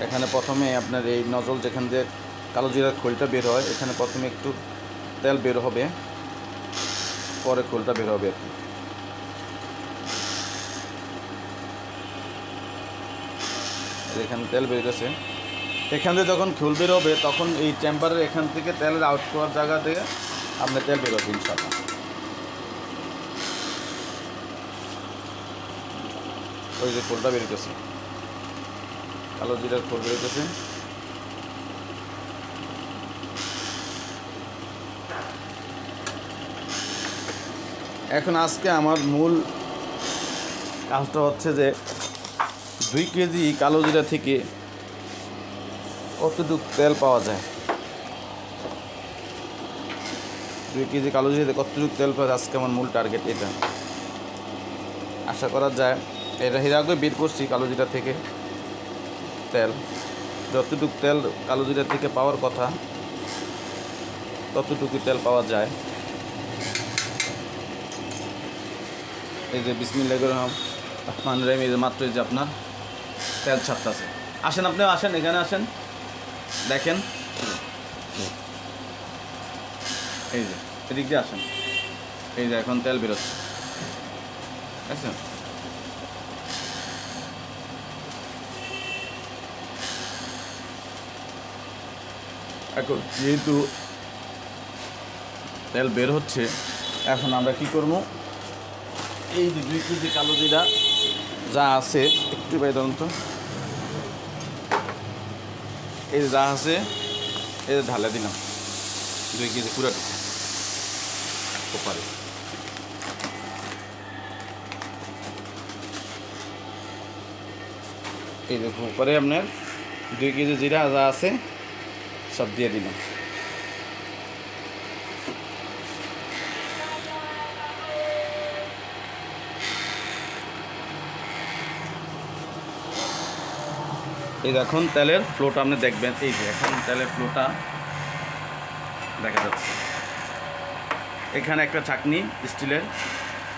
এখানে প্রথমে আপনার এই নজল যেখান দিয়ে কালো জিরার খোলটা বের হয়, এখানে প্রথমে একটু তেল বের হবে, পরে খোলটা বের হবে আর কি। এখানে তেল বের গেছে, এখান থেকে যখন খোল বের হবে তখন এই চেম্বারের এখান থেকে তেলের আউট করার জায়গা থেকে আপনার তেল বের হবে ইনশাআল্লাহ। ওই যে খোলটা বের গেছে, কালো জিরার খোল বের গেছে। এখন আজকে আমার মূল কাজটা হচ্ছে যে 2 কেজি কালো জিরা থেকে কতটুকু তেল পাওয়া যায়, 2 কেজি কালো জিরাতে কতটুকু তেল পাওয়া যায়, আজকে আমার মূল টার্গেট এটা। আশা করা যায় এটা এর আগে বের করছি কালো জিরা থেকে তেল, যতটুকু তেল কালো জিরা থেকে পাওয়ার কথা ততটুকু তেল পাওয়া যায়। এই যে বিসমিল্লাহির রহমানির রহিম, এই যে মাত্র এই যে আপনার তেল ছাড়তেছে। আসেন, আপনিও আসেন, এখানে আসেন, দেখেন এই যে এদিক দিয়ে আসেন, এই যে এখন তেল বেরোচ্ছে, দেখছেন? এখন যেহেতু তেল বের হচ্ছে, এখন আমরা কি করবো, এই যে 2 কেজি কালো জিরা যা আছে, একটু বাই ধরুন তো, এই যে যা আছে এই যে ঢালে দিলাম 2 কেজি পুরাটুকু ওপারে। এই যে উপরে আপনার 2 কেজি জিরা যা আছে সব দিয়ে দিলাম। এই দেখুন তেলের ফ্লোটা আপনি দেখবেন, এই যে এখন তেলের ফ্লোটা দেখা যাচ্ছে। এখানে একটা ছাঁকনি স্টিলের,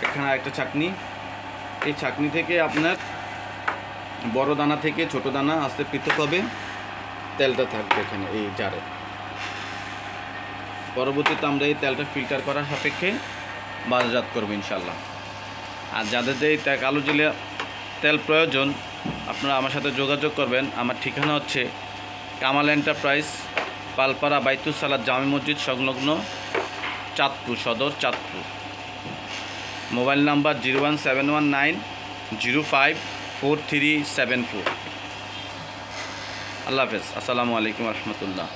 এখানে একটা ছাঁকনি, এই ছাঁকনি থেকে আপনার বড় দানা থেকে ছোট দানা আস্তে পৃথক হবে, তেলটা থাকবে এখানে এই জারে। পরবর্তীতে আমরা এই তেলটা ফিল্টার করার সাপেক্ষে বাজারজাত করবো ইনশাল্লাহ। আর যাদের এই কালো জিরা তেল প্রয়োজন, আপনারা আমার সাথে যোগাযোগ করবেন। আমার ঠিকানা হচ্ছে কামাল এন্টারপ্রাইজ, পালপাড়া বাইতুস সালাত জামে মসজিদ সংলগ্ন, চাঁদপুর সদর, চাঁদপুর। Mobile number 01719054374। আল্লাহ হাফেজ, আসসালামু আলাইকুম রহমতুল্লাহ।